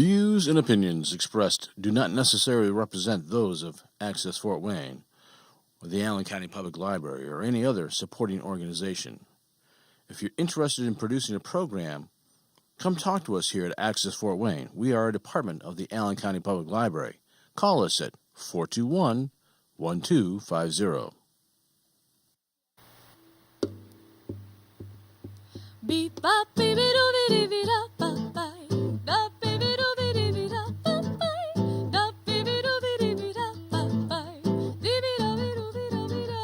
Views and opinions expressed do not necessarily represent those of Access Fort Wayne, or the Allen County Public Library, or any other supporting organization. If you're interested in producing a program, come talk to us here at Access Fort Wayne. We are a department of the Allen County Public Library. Call us at 421-1250. Beep bop beep doo biddy bee da ba bye da baby doo biddy bee da ba bye da baby doo biddy bee da ba bye dee bee da bee doo bee da bee da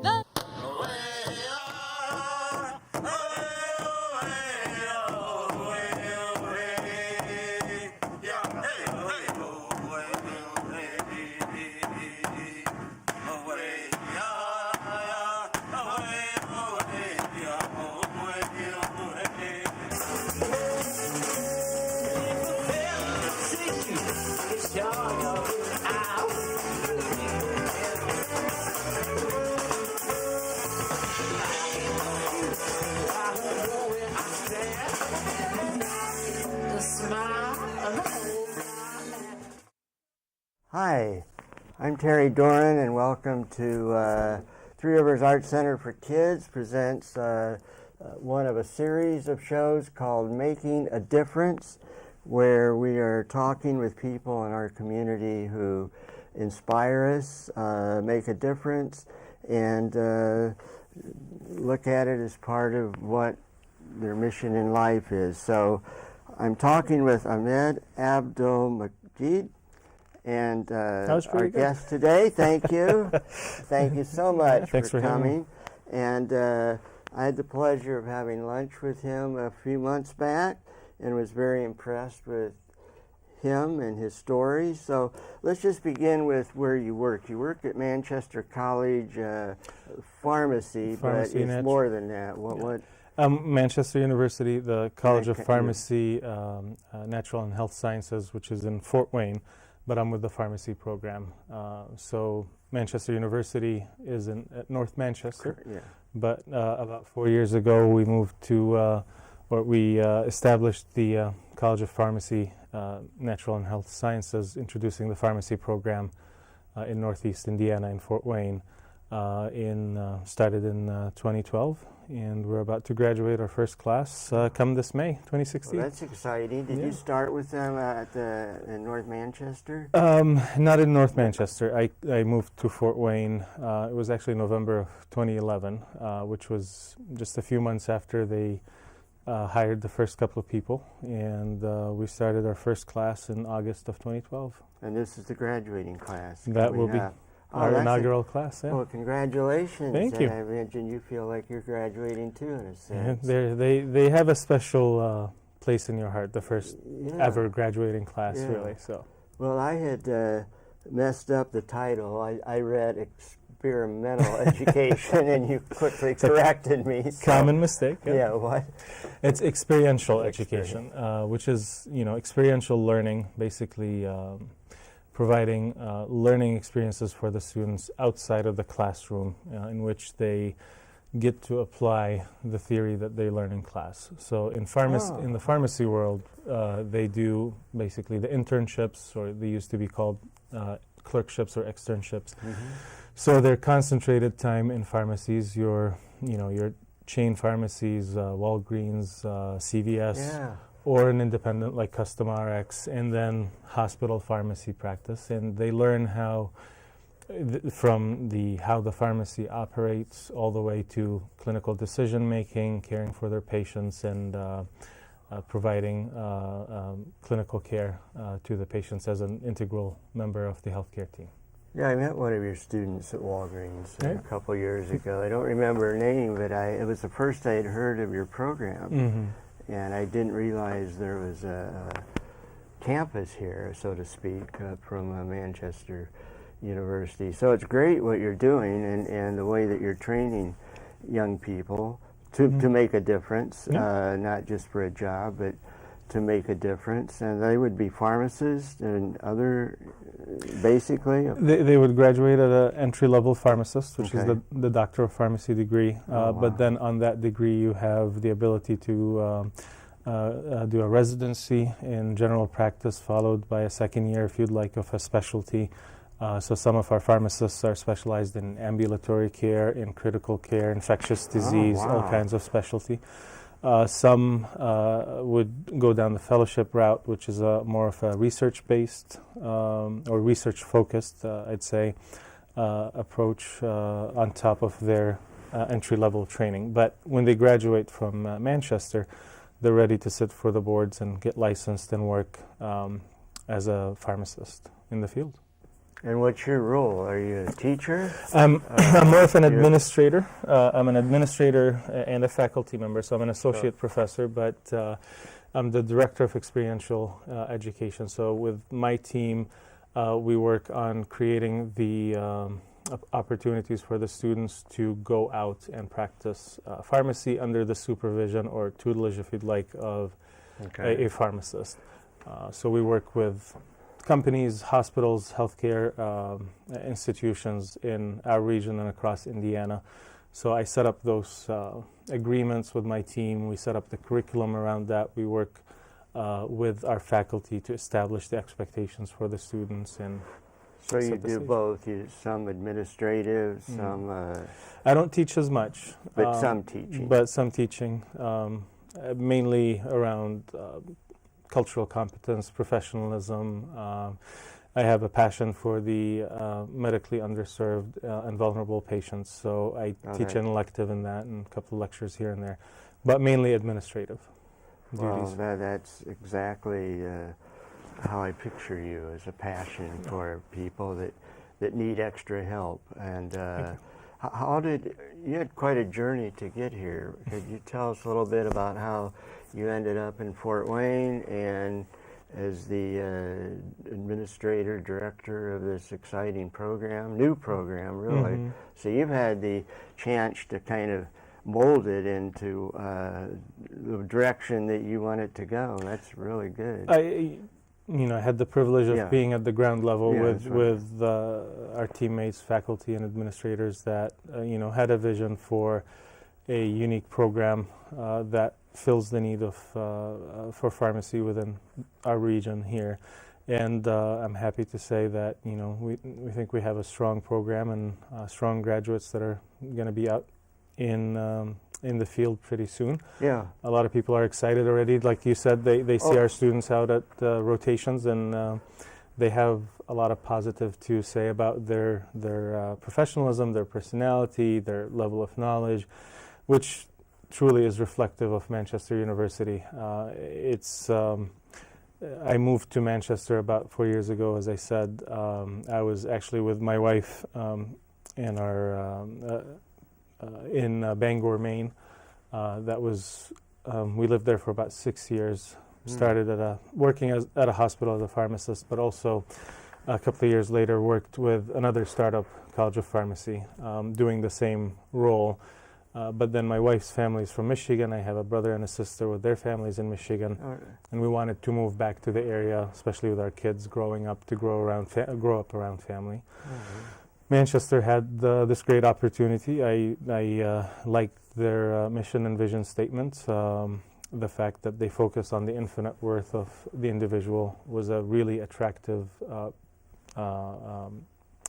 da. Hi, I'm Terry Doran, and welcome to Three Rivers Art Center for Kids presents one of a series of shows called Making a Difference, where we are talking with people in our community who inspire us, make a difference, and look at it as part of what their mission in life is. So I'm talking with Ahmed Abdelmageed, and our guest today. Thank you. Thank you so much for coming. And I had the pleasure of having lunch with him a few months back and was very impressed with him and his story. So let's just begin with where you work. You work at Manchester College Pharmacy, but it's more than that. What? Manchester University, the College of Pharmacy, Natural and Health Sciences, which is in Fort Wayne, but I'm with the pharmacy program. So Manchester University is at North Manchester, but about 4 years ago we moved to, we established the College of Pharmacy, Natural and Health Sciences, introducing the pharmacy program in Northeast Indiana in Fort Wayne. Started in 2012, and we're about to graduate our first class come this May, 2016. Well, that's exciting. Did you start with them in North Manchester? Not in North Manchester. I moved to Fort Wayne. It was actually November of 2011, which was just a few months after they hired the first couple of people, and we started our first class in August of 2012. And this is the graduating class. That will be our inaugural class. Yeah. Well, congratulations. Thank you. I imagine you feel like you're graduating too, in a sense. They have a special place in your heart, the first ever graduating class, really. So. Well, I had messed up the title. I read experimental education, and you quickly corrected me. So. Common mistake. Yeah, what? It's experiential education, which is, experiential learning, basically providing learning experiences for the students outside of the classroom, in which they get to apply the theory that they learn in class. So in the pharmacy world, they do basically the internships, or they used to be called clerkships or externships. Mm-hmm. So they're concentrated time in pharmacies, your chain pharmacies, Walgreens, CVS, or an independent like Custom RX, and then hospital pharmacy practice. And they learn how the pharmacy operates all the way to clinical decision making, caring for their patients, and providing clinical care to the patients as an integral member of the healthcare team. Yeah, I met one of your students at Walgreens a couple years ago. I don't remember her name, but it was the first I had heard of your program. Mm-hmm. And I didn't realize there was a campus here, so to speak, from Manchester University. So it's great what you're doing, and the way that you're training young people to make a difference, not just for a job, but to make a difference. And they would be pharmacists and other, basically? They would graduate at an entry-level pharmacist, which is the Doctor of Pharmacy degree. But then on that degree, you have the ability to do a residency in general practice, followed by a second year, if you'd like, of a specialty. So some of our pharmacists are specialized in ambulatory care, in critical care, infectious disease, all kinds of specialty. Some would go down the fellowship route, which is more of a research-based or research-focused, I'd say, approach on top of their entry-level training. But when they graduate from Manchester, they're ready to sit for the boards and get licensed and work as a pharmacist in the field. And what's your role? Are you a teacher? I'm more of an administrator. I'm an administrator and a faculty member, so I'm an associate professor, but I'm the director of experiential education. So with my team, we work on creating the opportunities for the students to go out and practice pharmacy under the supervision or tutelage, if you'd like, of a pharmacist. So we work with companies, hospitals, healthcare institutions in our region and across Indiana. So I set up those agreements with my team. We set up the curriculum around that. We work with our faculty to establish the expectations for the students. And so you do both, some administrative, some... I don't teach as much. But some teaching. But some teaching, mainly around cultural competence, professionalism. I have a passion for the medically underserved and vulnerable patients, so I teach an elective in that and a couple of lectures here and there, but mainly administrative duties. Well, that's exactly how I picture you, as a passion for people that need extra help. And how did you had quite a journey to get here? Could you tell us a little bit about how you ended up in Fort Wayne and as the administrator, director of this exciting program, new program, really? So you've had the chance to kind of mold it into the direction that you want it to go. That's really good. I had the privilege of being at the ground level with our teammates, faculty, and administrators that had a vision for a unique program that fills the need of for pharmacy within our region here. And I'm happy to say that we think we have a strong program and strong graduates that are going to be out in the field pretty soon. Yeah. A lot of people are excited already. Like you said, they see our students out at rotations, and they have a lot of positive to say about their professionalism, their personality, their level of knowledge, which truly is reflective of Manchester University. I moved to Manchester about 4 years ago, as I said. I was actually with my wife in Bangor, Maine. We lived there for about 6 years. Started working at a hospital as a pharmacist, but also a couple of years later worked with another startup, College of Pharmacy, doing the same role. But then my wife's family is from Michigan. I have a brother and a sister with their families in Michigan. And we wanted to move back to the area, especially with our kids growing up, to grow up around family. Manchester had this great opportunity. I liked their mission and vision statements. The fact that they focus on the infinite worth of the individual was a really attractive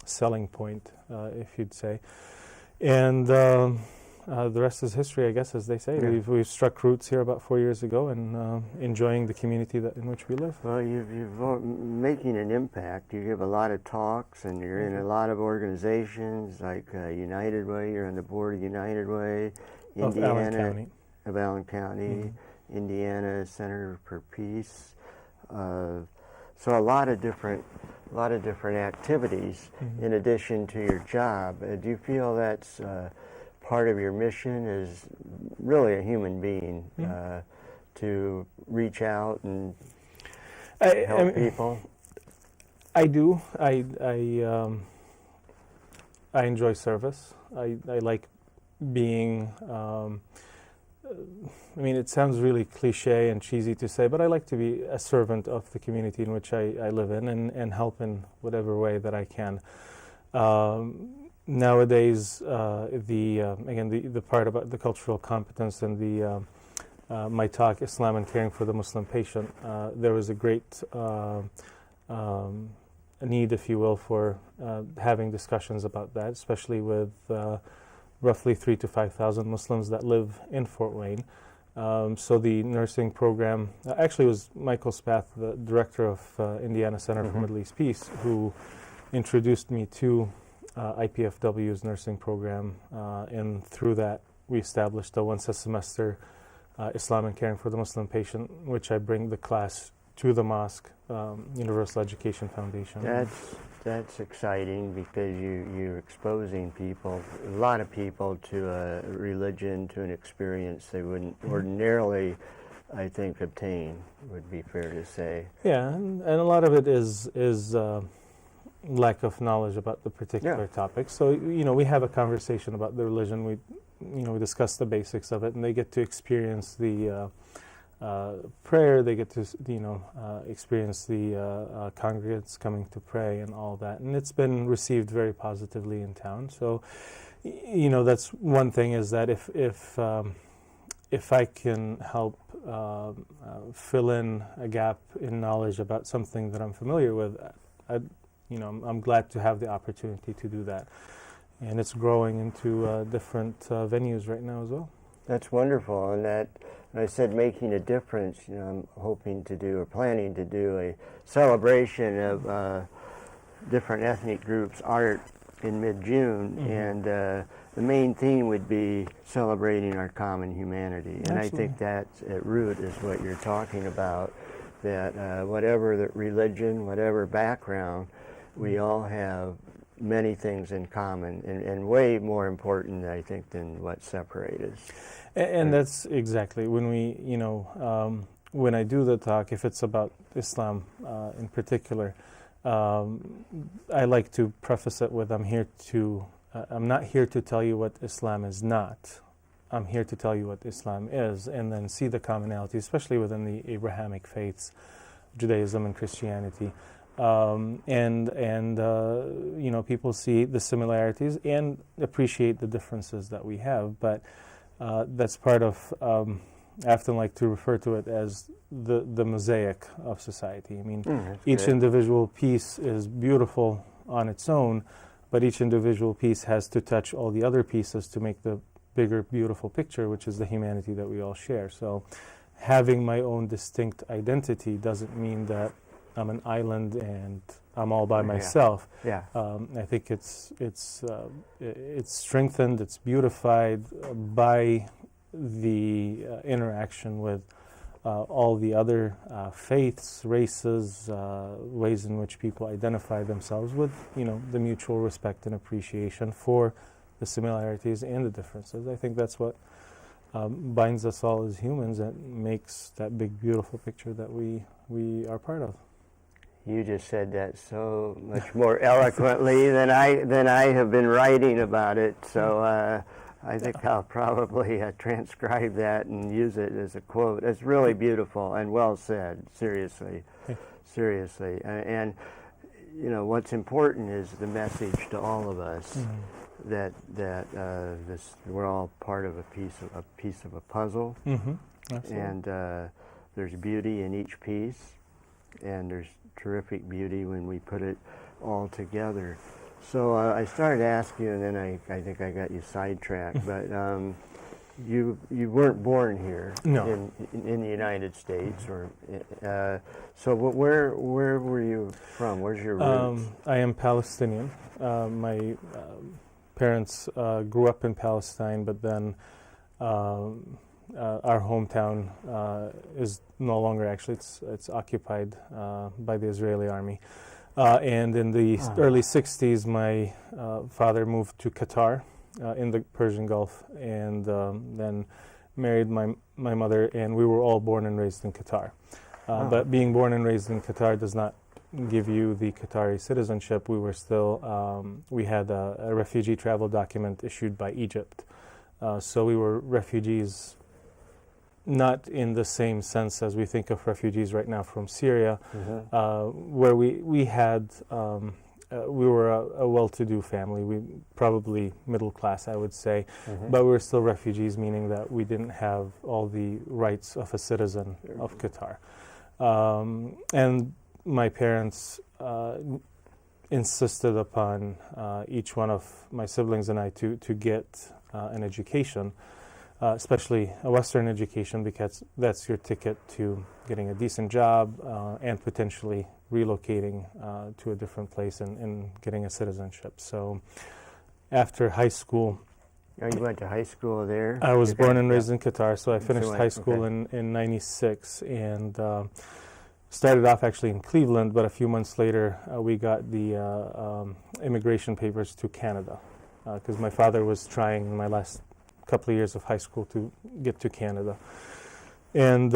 selling point, if you'd say. And the rest is history, I guess, as they say. Yeah. We've struck roots here about 4 years ago and enjoying the community in which we live. Well, you're making an impact. You give a lot of talks, and you're in a lot of organizations like United Way. You're on the board of United Way, Indiana, of Allen County, Indiana Center for Peace. So a lot of different activities in addition to your job. Do you feel that's part of your mission is really a human being to reach out and help people? I do. I enjoy service. I like being. It sounds really cliche and cheesy to say, but I like to be a servant of the community in which I live in and help in whatever way that I can. Nowadays, the part about the cultural competence and the my talk, Islam and Caring for the Muslim Patient, there was a great need, if you will, for having discussions about that, especially with roughly 3,000 to 5,000 Muslims that live in Fort Wayne. So the nursing program, actually it was Michael Spath, the director of Indiana Center for Middle East Peace, who introduced me to IPFW's nursing program, and through that we established a once-a-semester Islam and Caring for the Muslim Patient, which I bring the class to the mosque, Universal Education Foundation. That's exciting because you're exposing people, a lot of people, to a religion, to an experience they wouldn't ordinarily, I think, obtain, would be fair to say. Yeah, and a lot of it is lack of knowledge about the particular topic. So, we have a conversation about the religion. We discuss the basics of it, and they get to experience the prayer. They get to, experience the congregants coming to pray and all that. And it's been received very positively in town. So, that's one thing, is that if I can help fill in a gap in knowledge about something that I'm familiar with, I'm glad to have the opportunity to do that. And it's growing into different venues right now as well. That's wonderful. And that, when I said making a difference, I'm hoping to do, or planning to do, a celebration of different ethnic groups' art in mid-June. And the main theme would be celebrating our common humanity. And I think that's at root is what you're talking about, that whatever the religion, whatever background, we all have many things in common, and way more important, I think, than what separates us. And that's exactly when we, when I do the talk, if it's about Islam in particular, I like to preface it with, I'm not here to tell you what Islam is not. I'm here to tell you what Islam is, and then see the commonality, especially within the Abrahamic faiths, Judaism and Christianity. People see the similarities and appreciate the differences that we have, but that's part of, I often like to refer to it as the mosaic of society. I mean, each individual piece is beautiful on its own, but each individual piece has to touch all the other pieces to make the bigger, beautiful picture, which is the humanity that we all share. So having my own distinct identity doesn't mean that I'm an island and I'm all by myself. I think it's strengthened, it's beautified by the interaction with all the other faiths, races, ways in which people identify themselves, with the mutual respect and appreciation for the similarities and the differences. I think that's what binds us all as humans, and makes that big, beautiful picture that we are part of. You just said that so much more eloquently than I have been writing about it. So I think I'll probably transcribe that and use it as a quote. It's really beautiful and well said. Seriously, seriously. And what's important is the message to all of us that we're all part of a piece of a puzzle, and there's beauty in each piece, and there's terrific beauty when we put it all together. So I started asking you, and then I think I got you sidetracked. But you weren't born here in the United States, or so. Where were you from? Where's your roots? I am Palestinian. My parents grew up in Palestine, but then our hometown is no longer, actually, it's occupied by the Israeli army. And in the early 60s, my father moved to Qatar in the Persian Gulf, and then married my mother, and we were all born and raised in Qatar. But being born and raised in Qatar does not give you the Qatari citizenship. We were still, we had a refugee travel document issued by Egypt. So we were refugees, not in the same sense as we think of refugees right now from Syria, where we had we were a well-to-do family. We probably middle class, I would say, Mhm. but we were still refugees, meaning that we didn't have all the rights of a citizen of Qatar. And my parents insisted upon each one of my siblings and I to get an education, especially a Western education, because that's your ticket to getting a decent job and potentially relocating to a different place and getting a citizenship. So after high school, Oh, you went to high school there? I was Okay. born and Yeah. raised in Qatar, so I finished high school okay. in 96 and started off actually in Cleveland, but a few months later we got the immigration papers to Canada because my father was trying in my last couple of years of high school to get to Canada. And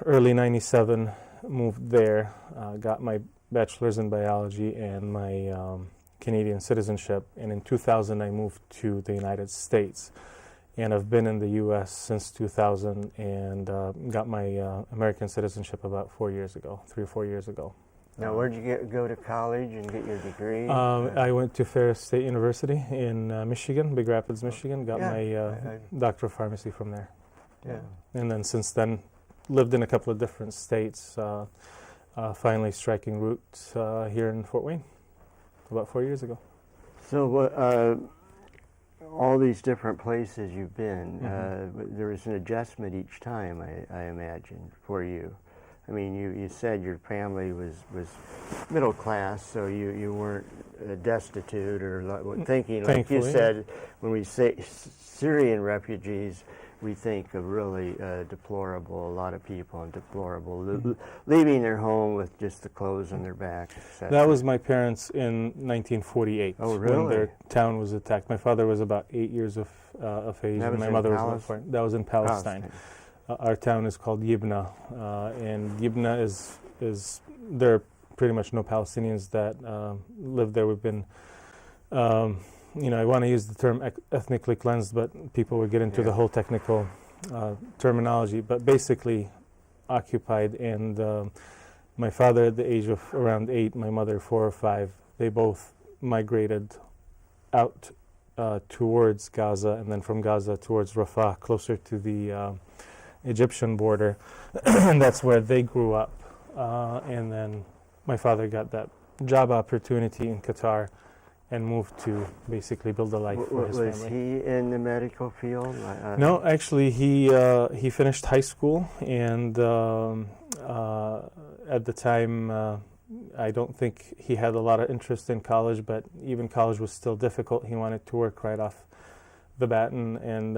early 97 moved there, got my bachelor's in biology and my Canadian citizenship, and in 2000 I moved to the United States, and I've been in the U.S. since 2000 and got my American citizenship about 3 or 4 years ago. Now, where'd you go to college and get your degree? I went to Ferris State University in Michigan, Big Rapids, Michigan, got Yeah, my doctor of pharmacy from there. Yeah. And then since then, lived in a couple of different states, finally striking roots here in Fort Wayne about 4 years ago. So, all these different places you've been, Mhm. there was an adjustment each time, I imagine, for you. I mean, you said your family was middle class, so you weren't destitute or thinking, like you Thankfully. said, when we say Syrian refugees, we think of really deplorable, a lot of people and deplorable, leaving their home with just the clothes on their back. That was my parents in 1948 Oh, when really? their town was attacked. My father was about 8 years of age, That and was my in mother was about 4. That was in Palestine. Our town is called Yibna, and Yibna is there are pretty much no Palestinians that live there. We've been, I want to use the term ethnically cleansed, but people would get into the whole technical terminology. But basically, occupied. And my father, at the age of around 8, my mother 4 or 5, they both migrated out towards Gaza, and then from Gaza towards Rafah, closer to the Egyptian border, and that's where they grew up. And then my father got that job opportunity in Qatar and moved to basically build a life for his Was family. he in the medical field? No, actually, he finished high school, and at the time, I don't think he had a lot of interest in college, but even college was still difficult. He wanted to work right off the bat and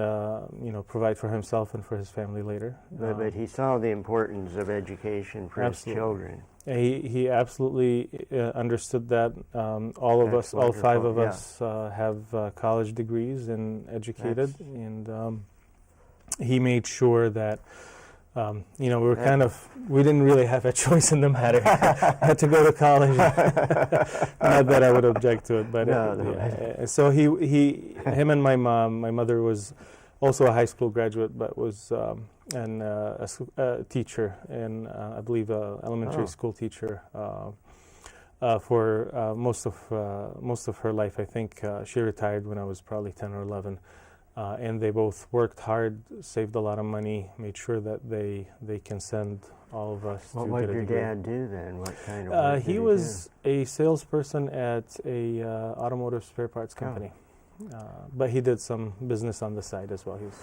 provide for himself and for his family later. But he saw the importance of education for Absolutely. his children. He absolutely understood that. All of That's us, all 5 of wonderful, us, have college degrees and educated, and he made sure that we didn't really have a choice in the matter. Had to go to college. Not that I would object to it, but so him and my mom. My mother was also a high school graduate, but was a teacher, and I believe a elementary school teacher for most of her life. I think she retired when I was probably 10 or 11. And they both worked hard, saved a lot of money, made sure that they can send all of us to get a degree. What did your dad do then? What kind of work did he was a salesperson at a automotive spare parts company. But he did some business on the side as well. He was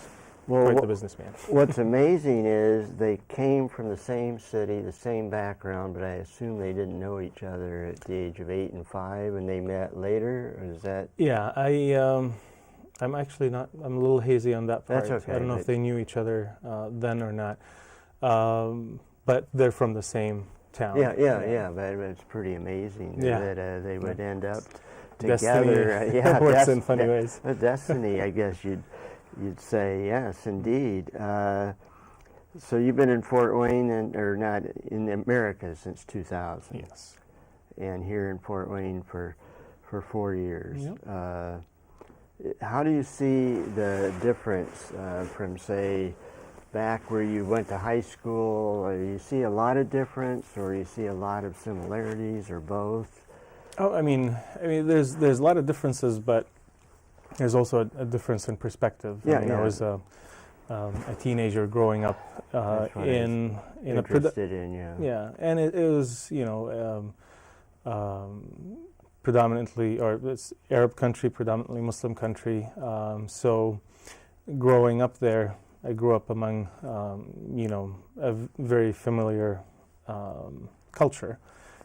quite the businessman. What's amazing is they came from the same city, the same background, but I assume they didn't know each other at the age of 8 and 5, and they met later? Or is that... Yeah, I'm actually not. I'm a little hazy on that part. That's okay. I don't know if they knew each other then or not, but they're from the same town. Yeah. But it's pretty amazing that they would end up together. Destiny works in funny ways. Destiny, I guess you'd say. Yes, indeed. So you've been in Fort Wayne or not in America since 2000. Yes. And here in Fort Wayne for 4 years. Yep. How do you see the difference from, say, back where you went to high school? Do you see a lot of difference, or you see a lot of similarities, or both? Oh, I mean, there's a lot of differences, but there's also a difference in perspective. Yeah, I was a teenager growing up in a interested in, yeah, and it was predominantly, or it's Arab country, predominantly Muslim country. So growing up there, I grew up among a very familiar culture,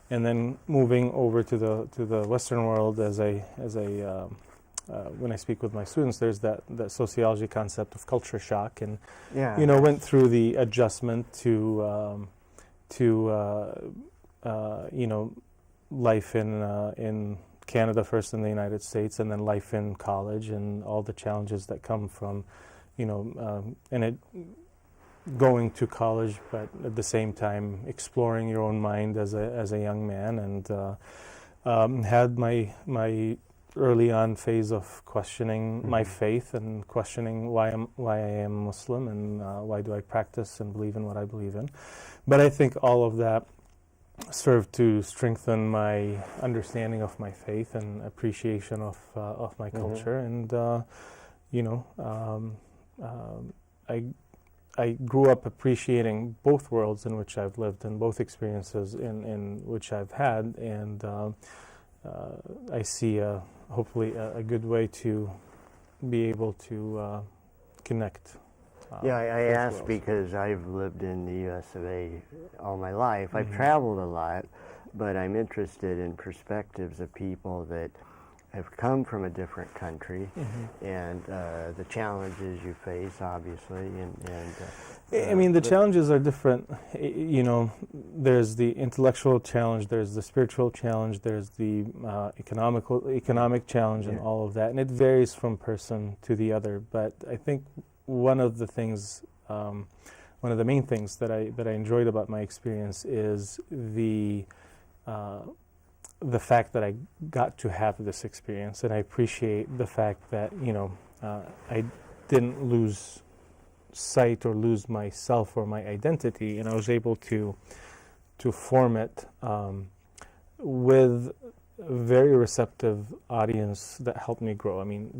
and then moving over to the Western world when I speak with my students, there's that sociology concept of culture shock, and went through the adjustment to life in Canada first, in the United States, and then life in college, and all the challenges that come from going to college, but at the same time exploring your own mind as a young man, and had my early on phase of questioning my faith and questioning why I am Muslim, and why do I practice and believe in what I believe in. But I think all of that served to strengthen my understanding of my faith and appreciation of my culture, and I grew up appreciating both worlds in which I've lived and both experiences in which I've had, and I see hopefully a good way to be able to connect. I asked worlds. because I've lived in the U.S. of A. all my life. I've traveled a lot, but I'm interested in perspectives of people that have come from a different country, and the challenges you face, obviously, I mean, the challenges are different. There's the intellectual challenge, there's the spiritual challenge, there's the economic challenge, and all of that, and it varies from person to the other. But I think one of the main things that I enjoyed about my experience is the fact that I got to have this experience, and I appreciate the fact that I didn't lose sight or lose myself or my identity, and I was able to form it with a very receptive audience that helped me grow. I mean,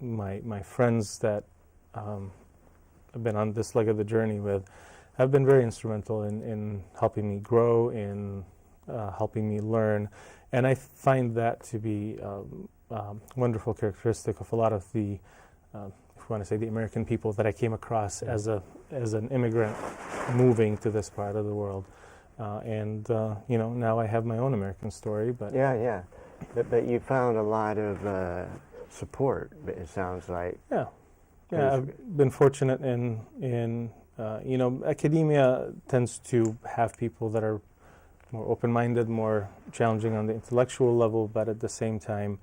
my friends that I've been on this leg of the journey with have been very instrumental in helping me grow, in helping me learn, and I find that to be a wonderful characteristic of a lot of the, if you want to say, the American people that I came across as an immigrant moving to this part of the world, and now I have my own American story. But but you found a lot of support. It sounds like. Yeah, I've been fortunate in academia tends to have people that are more open-minded, more challenging on the intellectual level, but at the same time,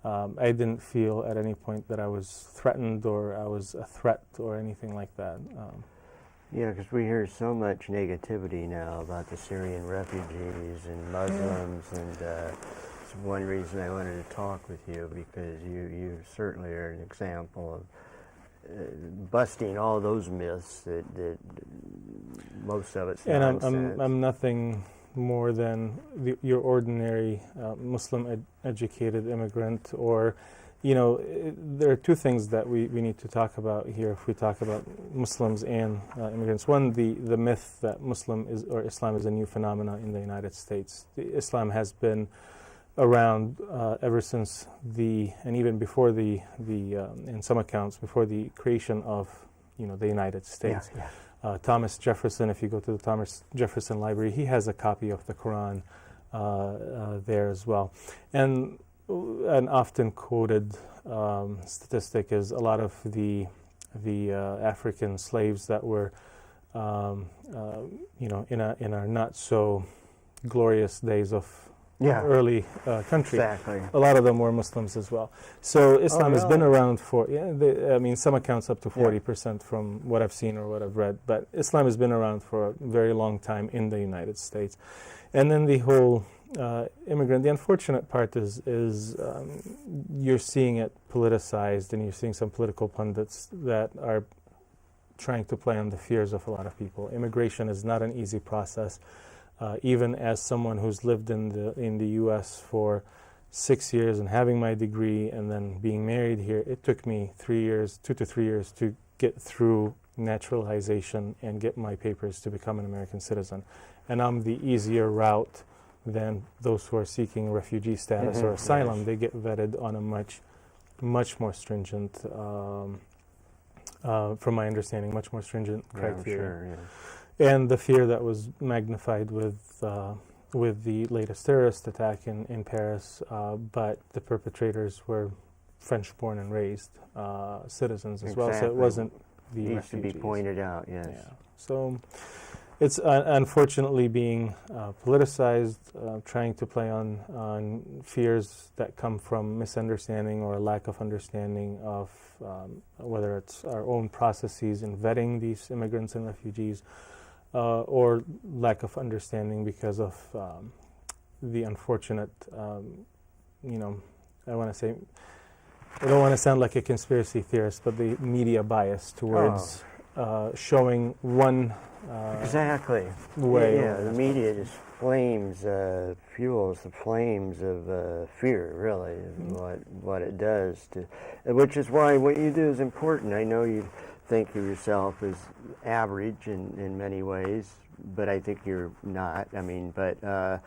I didn't feel at any point that I was threatened or I was a threat or anything like that. Because we hear so much negativity now about the Syrian refugees and Muslims, and it's one reason I wanted to talk with you, because you certainly are an example of busting all those myths that most of it's nonsense. And I'm nothing more than your ordinary Muslim educated immigrant, or there are two things that we need to talk about here if we talk about Muslims and immigrants. One, the myth that Islam is a new phenomenon in the United States. Islam has been around ever since and even before in some accounts, before the creation of the United States. Thomas Jefferson, if you go to the Thomas Jefferson Library, he has a copy of the Quran there as well. And an often quoted statistic is a lot of the African slaves that were in our not so glorious days of early country. Exactly. A lot of them were Muslims as well. So Islam has been around for, some accounts up to 40% from what I've seen or what I've read, but Islam has been around for a very long time in the United States. And then the whole immigrant, the unfortunate part is you're seeing it politicized, and you're seeing some political pundits that are trying to play on the fears of a lot of people. Immigration is not an easy process. even as someone who's lived in the U.S. for 6 years and having my degree and then being married here, it took me 3 years, 2 to 3 years to get through naturalization and get my papers to become an American citizen. And I'm the easier route than those who are seeking refugee status or asylum. Yes. They get vetted on a much more stringent, from my understanding, much more stringent criteria. Sure, yeah. And the fear that was magnified with the latest terrorist attack in Paris, but the perpetrators were French-born and raised citizens as well, so it wasn't the Needs refugees. to be pointed out, yes. Yeah. So it's unfortunately being politicized, trying to play on fears that come from misunderstanding or lack of understanding of whether it's our own processes in vetting these immigrants and refugees, or lack of understanding because of the unfortunate, I want to say, I don't want to sound like a conspiracy theorist, but the media bias towards showing one Exactly. way. Yeah, the media just fuels the flames of fear, really, is what it does to, which is why what you do is important. I know you think of yourself as average in many ways, but I think you're not. I mean, but to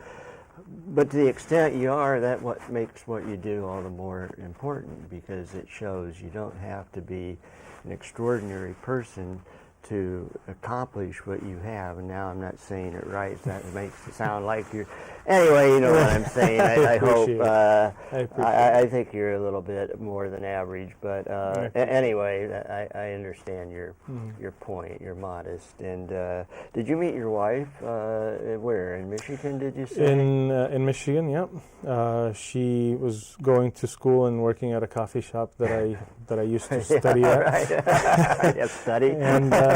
the extent you are, that what makes what you do all the more important, because it shows you don't have to be an extraordinary person to accomplish what you have. And now I'm not saying it right, so that makes it sound like you're... Anyway, you know what I'm saying. I hope... I think you're a little bit more than average, but anyway, I understand your point. You're modest. And did you meet your wife where? In Michigan, did you say? In Michigan, yep. She was going to school and working at a coffee shop that I used to study at. Right. Study? And, All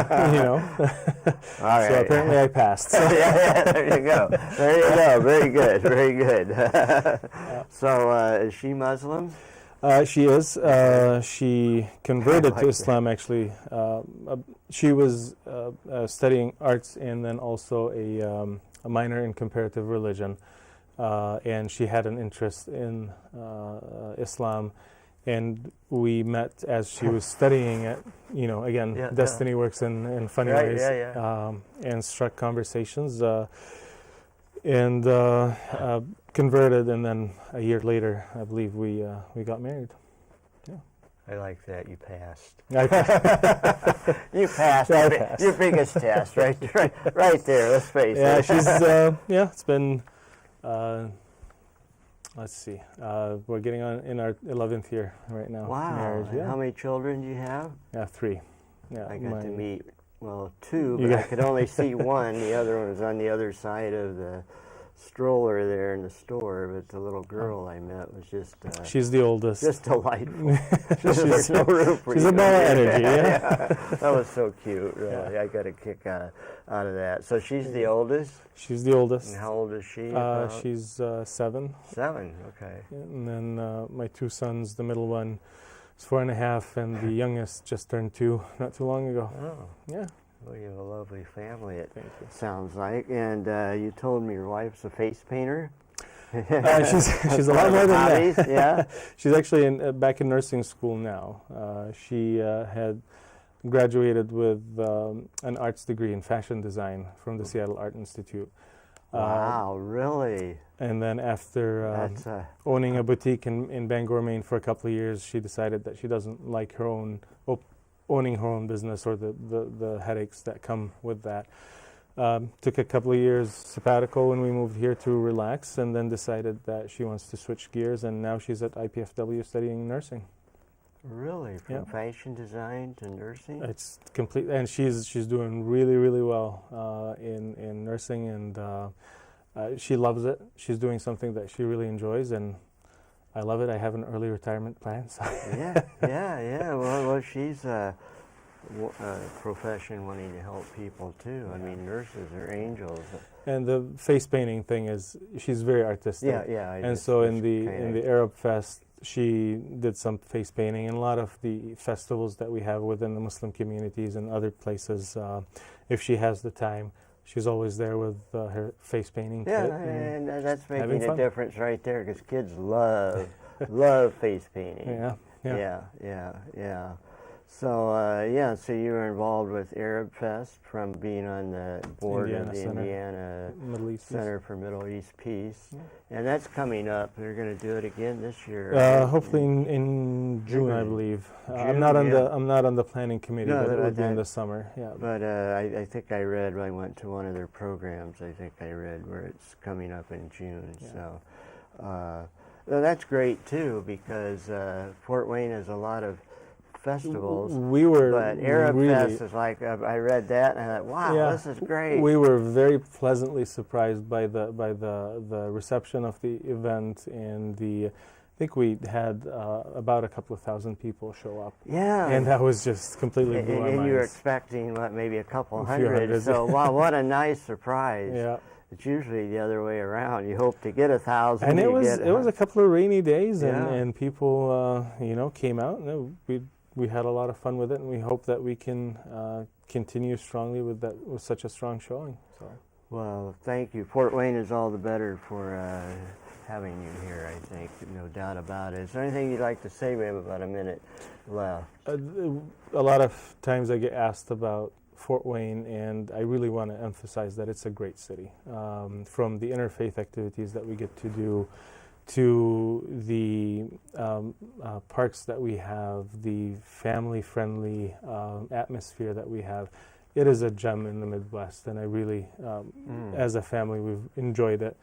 right. So apparently I passed. There you go. There you go. Very good. Very good. So is she Muslim? She is. She converted to Islam, actually. She was studying arts and then also a minor in comparative religion. And she had an interest in Islam. And we met as she was studying it. Again, destiny works in funny ways. And struck conversations. And converted, and then a year later, I believe we got married. Yeah. I like that. You passed. I passed. You passed. Your biggest test, right there. Let's face it. Yeah, she's. It's been. Let's see. We're getting on in our 11th year right now. Wow. Marriage. Yeah. How many children do you have? Yeah, 3. Yeah. I got to meet. Well, 2, but I could only see one. The other one was on the other side of the stroller there in the store. But the little girl I met was just... she's the oldest. Just delightful. There's no room for she's a ball of energy, yeah. That was so cute, really. Yeah. I got a kick out of that. So she's the oldest? She's the oldest. And how old is she? She's 7. 7, okay. And then my 2 sons, the middle one is 4.5, and the youngest just turned 2 not too long ago. Oh. Yeah. Well, you have a lovely family, it sounds like. And you told me your wife's a face painter? She's a lot more than that. Yeah. She's actually back in nursing school now. She had graduated with an arts degree in fashion design from the Seattle Art Institute. Wow, really? And then after owning a boutique in Bangor, Maine for a couple of years, she decided that she doesn't like her own owning her own business or the headaches that come with that. Took a couple of years sabbatical when we moved here to relax, and then decided that she wants to switch gears, and now she's at IPFW studying nursing. Really? From fashion design to nursing? It's complete, and she's doing really, really well in nursing, and she loves it. She's doing something that she really enjoys, and I love it. I have an early retirement plan. So. Yeah. Well, she's a profession wanting to help people too. I mean, nurses are angels. And the face painting thing is, she's very artistic. Yeah. And so in the Arab Fest, she did some face painting, and a lot of the festivals that we have within the Muslim communities and other places, if she has the time, she's always there with her face painting Yeah, kit. and that's having making a fun. difference right there, because kids love face painting. Yeah, yeah. Yeah. So so you were involved with Arab Fest from being on the board of the Indiana Middle East Center for Middle East Peace, and that's coming up. They're going to do it again this year. Hopefully in June, I believe. I'm June, not on yeah. I'm not on the planning committee, No, but it but would be in that- the summer. Yeah. But I think I read, I went to one of their programs, I think I read where it's coming up in June. Yeah. So well, that's great too, because Fort Wayne has a lot of festivals. We were But Arab really, Fest is like, I read that and I thought, wow, Yeah. this is great. We were very pleasantly surprised by the reception of the event, and I think we had about a couple of thousand people show up. Yeah. And that was just completely blew our and you were minds. expecting, what, maybe a couple A few hundred. hundreds. So, wow, what a nice surprise. Yeah. It's usually the other way around. You hope to get 1,000. And it you was get a couple of rainy days, Yeah. and people came out, and we had a lot of fun with it, and we hope that we can continue strongly with such a strong showing. So. Well, thank you. Fort Wayne is all the better for having you here, I think, no doubt about it. Is there anything you'd like to say? We have about a minute left. A lot of times I get asked about Fort Wayne, and I really want to emphasize that it's a great city. From the interfaith activities that we get to do, to the parks that we have, the family-friendly atmosphere that we have. It is a gem in the Midwest, and I really, as a family, we've enjoyed it,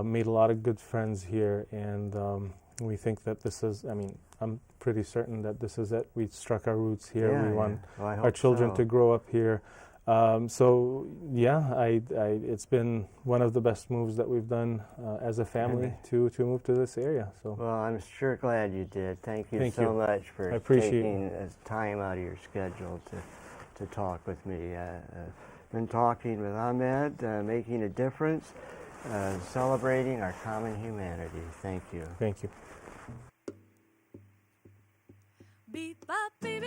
made a lot of good friends here, and we think that this is, I'm pretty certain that this is it. We struck our roots here. Yeah, we want Well, I our hope children so. to grow up here. So yeah, it's been one of the best moves that we've done as a family to move to this area. So Well, I'm sure glad you did. Thank you so much for I appreciate taking time out of your schedule to talk with me. Been talking with Ahmed, making a difference, celebrating our common humanity. Thank you. thank you. Beep, bop, beep,